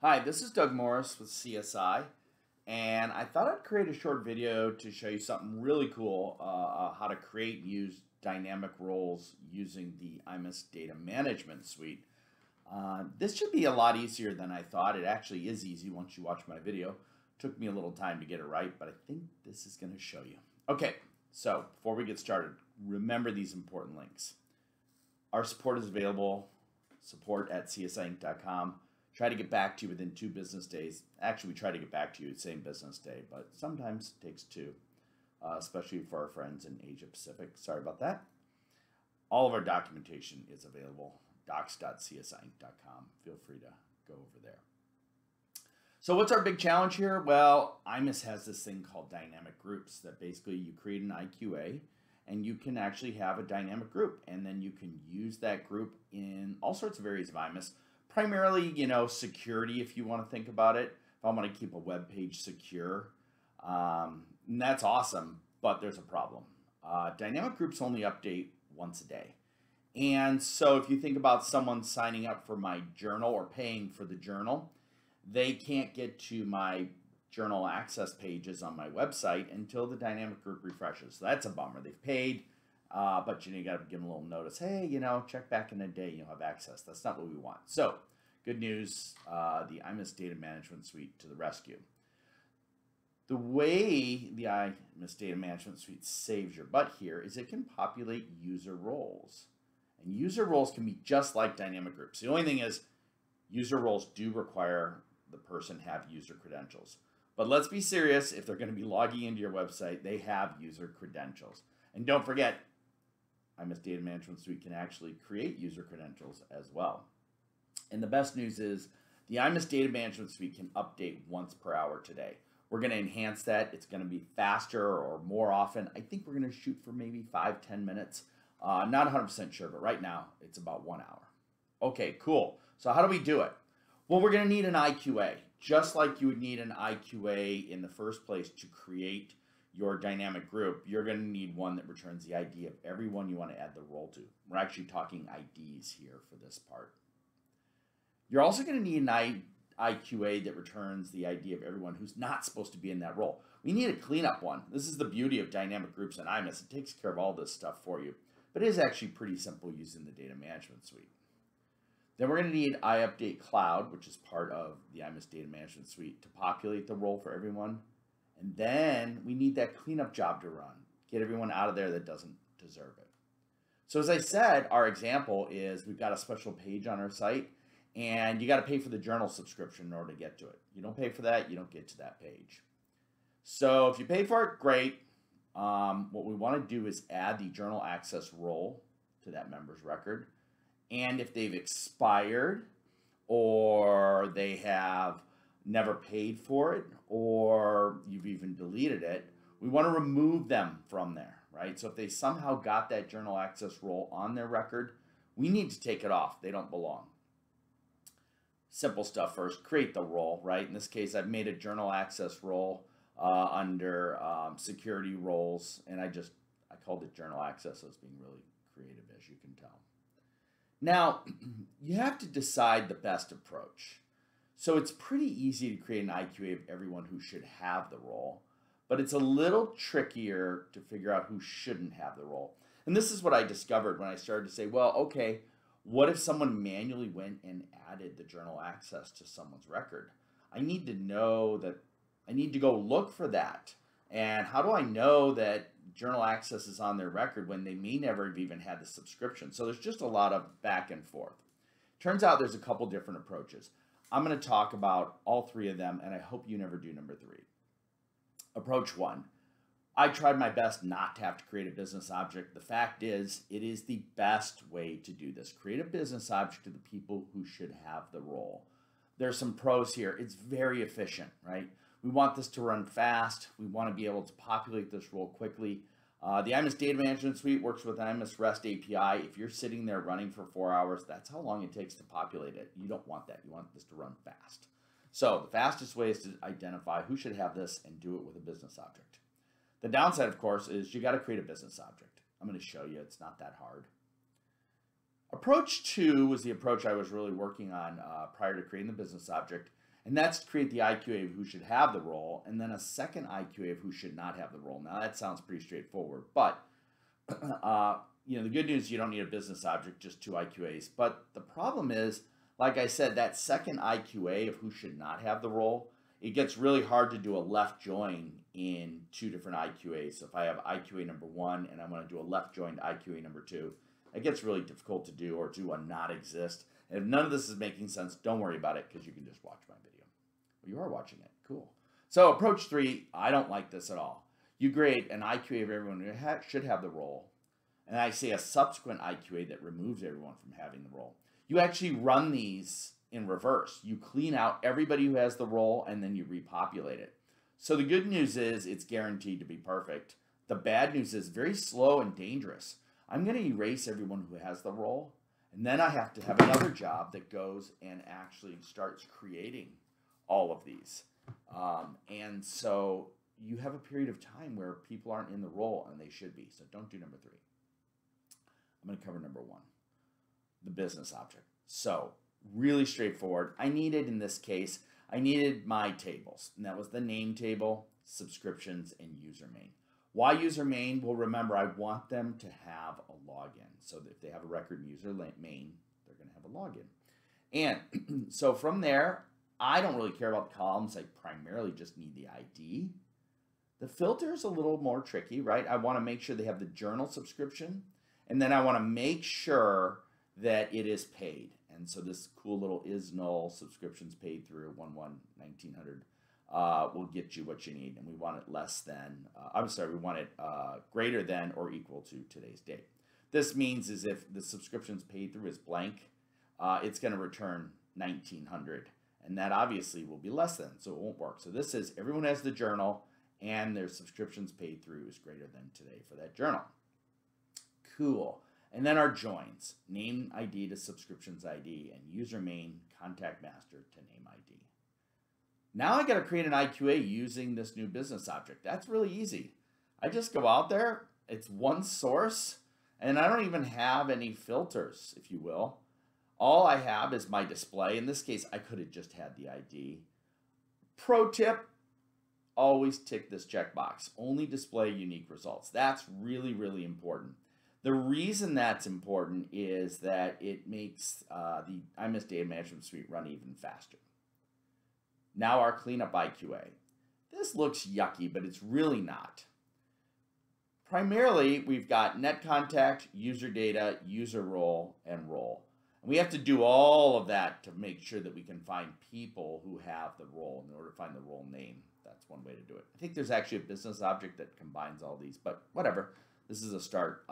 Hi, this is Doug Morris with CSI, and I thought I'd create a short video to show you something really cool, how to create and use dynamic roles using the iMIS data management suite. This should be a lot easier than I thought. It actually is easy once you watch my video. Took me a little time to get it right, but I think this is going to show you. Okay, so before we get started, remember these important links. Our support is available, support@csiinc.com. Try to get back to you within 2 business days. Actually, we try to get back to you the same business day, but sometimes it takes 2, especially for our friends in Asia Pacific. Sorry about that. All of our documentation is available, docs.csiinc.com. Feel free to go over there. So what's our big challenge here? Well, iMIS has this thing called dynamic groups that basically you create an IQA and you can actually have a dynamic group, and then you can use that group in all sorts of areas of iMIS. Primarily, security, if you want to think about it. If I want to keep a web page secure, and that's awesome, but there's a problem. Dynamic groups only update once a day. And so if you think about someone signing up for my journal or paying for the journal, they can't get to my journal access pages on my website until the dynamic group refreshes. So that's a bummer. They've paid. But you got to give them a little notice. Hey, check back in a day, you'll have access. That's not what we want. So, good news, the iMIS Data Management Suite to the rescue. The way the iMIS Data Management Suite saves your butt here is it can populate user roles. And user roles can be just like dynamic groups. The only thing is, user roles do require the person have user credentials. But let's be serious, if they're going to be logging into your website, they have user credentials. And don't forget, iMIS Data Management Suite can actually create user credentials as well. And the best news is the iMIS Data Management Suite can update once per hour today. We're going to enhance that. It's going to be faster or more often. I think we're going to shoot for maybe 5-10 minutes. Not 100% sure, but right now it's about 1 hour. Okay, cool. So how do we do it? Well, we're going to need an IQA. Just like you would need an IQA in the first place to create your dynamic group, you're going to need one that returns the ID of everyone you want to add the role to. We're actually talking IDs here for this part. You're also going to need an IQA that returns the ID of everyone who's not supposed to be in that role. We need a cleanup one. This is the beauty of dynamic groups and iMIS. It takes care of all this stuff for you, but it is actually pretty simple using the data management suite. Then we're going to need iUpdate Cloud, which is part of the iMIS data management suite, to populate the role for everyone. And then we need that cleanup job to run. Get everyone out of there that doesn't deserve it. So as I said, our example is we've got a special page on our site, and you got to pay for the journal subscription in order to get to it. You don't pay for that, you don't get to that page. So if you pay for it, great. What we want to do is add the journal access role to that member's record. And if they've expired or they have never paid for it, or you've even deleted it, we want to remove them from there, right? So if they somehow got that journal access role on their record, we need to take it off. They don't belong. Simple stuff first, create the role, right? In this case, I've made a journal access role under security roles, and I called it journal access, so it's being really creative, as you can tell. Now, you have to decide the best approach. So it's pretty easy to create an IQA of everyone who should have the role, but it's a little trickier to figure out who shouldn't have the role. And this is what I discovered when I started to say, well, okay, what if someone manually went and added the journal access to someone's record? I need to know that, I need to go look for that. And how do I know that journal access is on their record when they may never have even had the subscription? So there's just a lot of back and forth. Turns out there's a couple different approaches. I'm going to talk about all 3 of them, and I hope you never do number 3. Approach 1. I tried my best not to have to create a business object. The fact is, it is the best way to do this. Create a business object to the people who should have the role. There's some pros here. It's very efficient, right? We want this to run fast. We want to be able to populate this role quickly. The iMIS Data Management Suite works with iMIS REST API. If you're sitting there running for 4 hours, that's how long it takes to populate it. You don't want that. You want this to run fast. So the fastest way is to identify who should have this and do it with a business object. The downside, of course, is you got to create a business object. I'm going to show you. It's not that hard. Approach 2 was the approach I was really working on prior to creating the business object, And that's to create the IQA of who should have the role, and then a second IQA of who should not have the role. Now that sounds pretty straightforward, but the good news is you don't need a business object, just two IQAs. But the problem is, like I said, that second IQA of who should not have the role, it gets really hard to do a left join in two different IQAs. So if I have IQA number 1 and I want to do a left join to IQA number 2, it gets really difficult to do, or do a not exist. And if none of this is making sense, don't worry about it, because you can just watch my video. Well, you are watching it. Cool. So approach 3, I don't like this at all. You create an IQA of everyone who should have the role, and I say a subsequent IQA that removes everyone from having the role. You actually run these in reverse. You clean out everybody who has the role, and then you repopulate it. So the good news is it's guaranteed to be perfect. The bad news is very slow and dangerous. I'm going to erase everyone who has the role, and then I have to have another job that goes and actually starts creating all of these. And so you have a period of time where people aren't in the role, and they should be. So don't do number 3. I'm going to cover number 1, the business object. So really straightforward. I needed, in this case, I needed my tables, and that was the name table, subscriptions, and user main. Why user main? Well, remember, I want them to have a login. So if they have a record in user main, they're going to have a login. And so from there, I don't really care about the columns. I primarily just need the ID. The filter is a little more tricky, right? I want to make sure they have the journal subscription, and then I want to make sure that it is paid. And so this cool little is null subscriptions paid through 1/1/1900 will get you what you need. And we want it less than, we want it greater than or equal to today's date. This means is if the subscriptions paid through is blank, it's going to return 1900. And that obviously will be less than, so it won't work. So this is everyone has the journal, and their subscriptions paid through is greater than today for that journal. Cool. And then our joins, name ID to subscriptions ID, and user main contact master to name ID. Now I got to create an IQA using this new business object. That's really easy. I just go out there, it's one source, and I don't even have any filters, if you will. All I have is my display. In this case, I could have just had the ID. Pro tip, always tick this checkbox. Only display unique results. That's really, really important. The reason that's important is that it makes the iMIS Data Management Suite run even faster. Now our cleanup IQA. This looks yucky, but it's really not. Primarily, we've got net contact, user data, user role, and role. And we have to do all of that to make sure that we can find people who have the role. In order to find the role name, that's one way to do it. I think there's actually a business object that combines all these, but whatever. This is a start.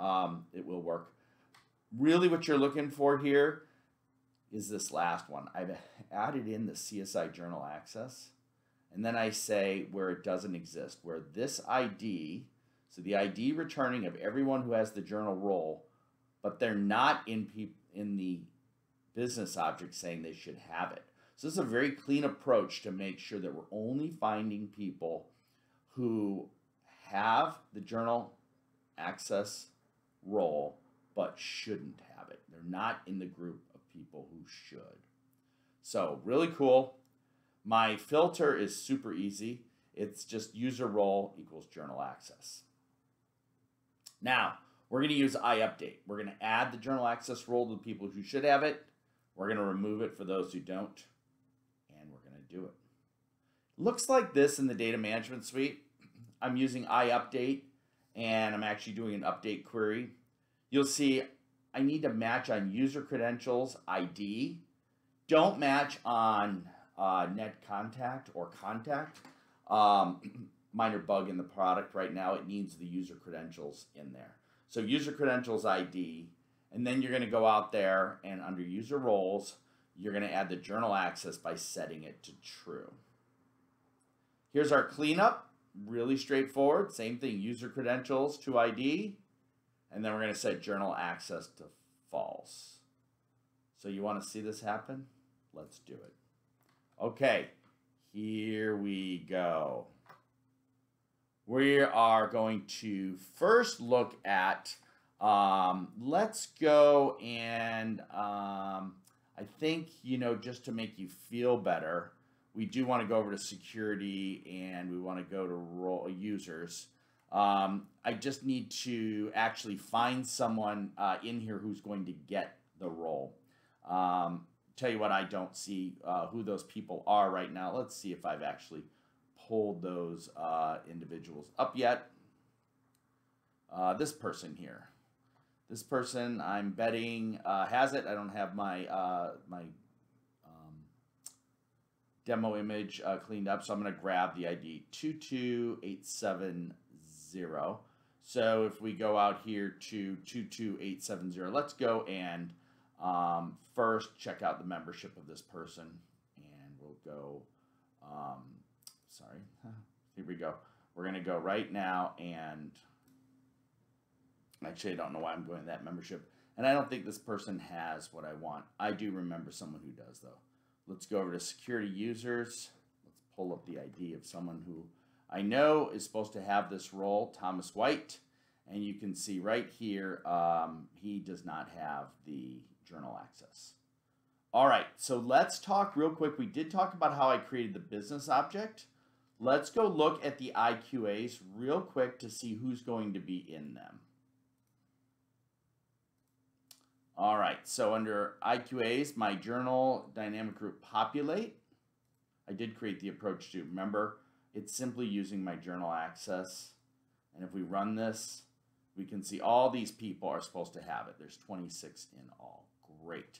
It will work. Really what you're looking for here is this last one. I've added in the CSI journal access, and then I say where it doesn't exist, where this ID, so the ID returning of everyone who has the journal role, but they're not in the business object saying they should have it. So this is a very clean approach to make sure that we're only finding people who have the journal access role but shouldn't have it. They're not in the group of people who should. So really cool. My filter is super easy. It's just user role equals journal access. Now, we're going to use iUpdate. We're going to add the journal access role to the people who should have it. We're going to remove it for those who don't. And we're going to do it. Looks like this in the data management suite. I'm using iUpdate, and I'm actually doing an update query. You'll see I need to match on user credentials ID. Don't match on net contact or contact. Minor bug in the product right now. It needs the user credentials in there. So user credentials ID, and then you're going to go out there and under user roles, you're going to add the journal access by setting it to true. Here's our cleanup. Really straightforward. Same thing, user credentials to ID, and then we're going to set journal access to false. So you want to see this happen? Let's do it. Okay, here we go. We are going to first look at, let's go and I think, just to make you feel better, we do want to go over to security and we want to go to role users. I just need to actually find someone in here who's going to get the role. Tell you what, I don't see who those people are right now. Let's see if I've actually pulled those individuals up yet. This person here. This person, I'm betting, has it. I don't have my demo image cleaned up, so I'm going to grab the ID 22870. So if we go out here to 22870, let's go and first check out the membership of this person, and we'll go, sorry, here we go. We're going to go right now, and actually I don't know why I'm going to that membership, and I don't think this person has what I want. I do remember someone who does, though. Let's go over to security users. Let's pull up the ID of someone who I know is supposed to have this role, Thomas White, and you can see right here he does not have the journal access. All right, so let's talk real quick. We did talk about how I created the business object. Let's go look at the IQAs real quick to see who's going to be in them. All right, so under IQAs, my journal dynamic group populate. I did create the approach to. Remember, it's simply using my journal access. And if we run this, we can see all these people are supposed to have it. There's 26 in all. Great.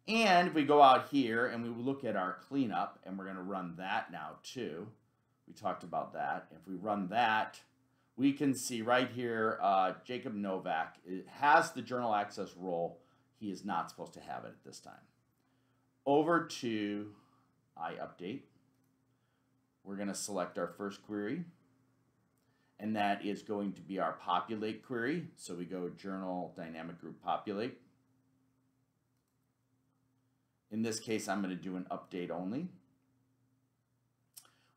And if we go out here and we look at our cleanup, and we're going to run that now too. We talked about that. If we run that, we can see right here, Jacob Novak has the journal access role. He is not supposed to have it at this time. Over to iUpdate. We're going to select our first query, and that is going to be our populate query. So we go journal dynamic group populate. In this case, I'm going to do an update only.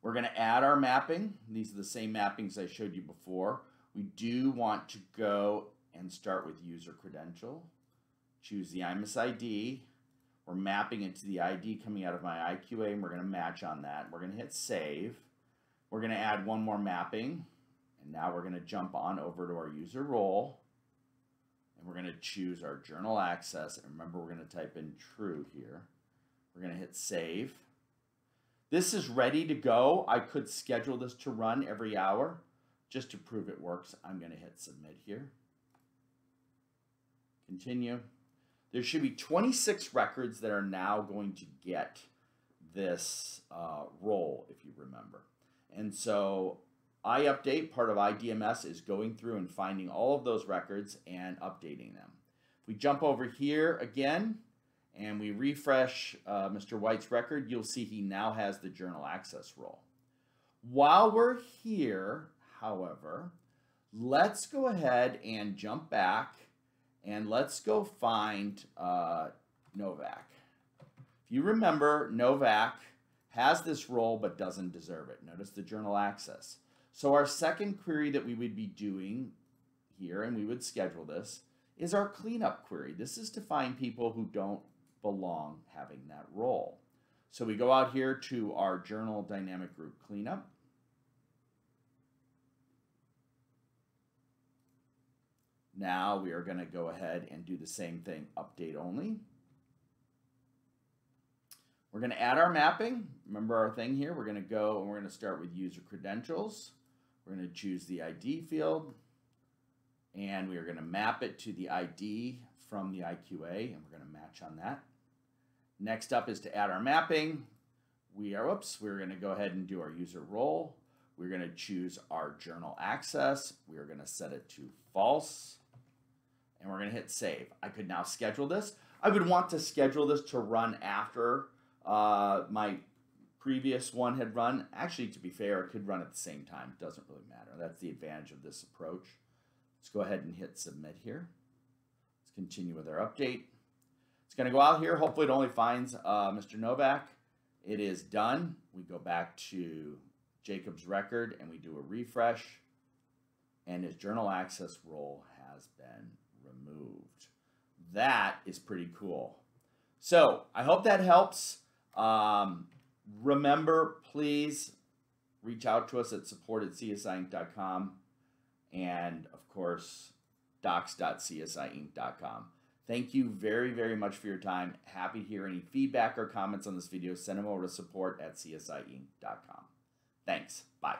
We're going to add our mapping. These are the same mappings I showed you before. We do want to go and start with user credential. Choose the iMIS ID. We're mapping it to the ID coming out of my IQA, and we're going to match on that. We're going to hit save. We're going to add one more mapping, and now we're going to jump on over to our user role, and we're going to choose our journal access. And remember, we're going to type in true here. We're going to hit save. This is ready to go. I could schedule this to run every hour. Just to prove it works, I'm going to hit submit here. Continue. There should be 26 records that are now going to get this role, if you remember. And so iUpdate, part of iDMS, is going through and finding all of those records and updating them. If we jump over here again and we refresh Mr. White's record, you'll see he now has the journal access role. While we're here, however, let's go ahead and jump back. And let's go find Novak. If you remember, Novak has this role but doesn't deserve it. Notice the journal access. So our second query that we would be doing here, and we would schedule this, is our cleanup query. This is to find people who don't belong having that role. So we go out here to our journal dynamic group cleanup. Now we are going to go ahead and do the same thing, update only. We're going to add our mapping. Remember our thing here. We're going to go and we're going to start with user credentials. We're going to choose the ID field, and we are going to map it to the ID from the IQA, and we're going to match on that. Next up is to add our mapping. We're going to go ahead and do our user role. We're going to choose our journal access. We are going to set it to false. And we're going to hit save. I could now schedule this. I would want to schedule this to run after my previous one had run. Actually, to be fair, it could run at the same time. It doesn't really matter. That's the advantage of this approach. Let's go ahead and hit submit here. Let's continue with our update. It's going to go out here. Hopefully it only finds Mr. Novak. It is done. We go back to Jacob's record and we do a refresh. And his journal access role has been removed. That is pretty cool. So I hope that helps. Remember, please reach out to us at support@csiinc.com and, of course, docs.csiinc.com. Thank you very, very much for your time. Happy to hear any feedback or comments on this video. Send them over to support@csiinc.com. Thanks. Bye.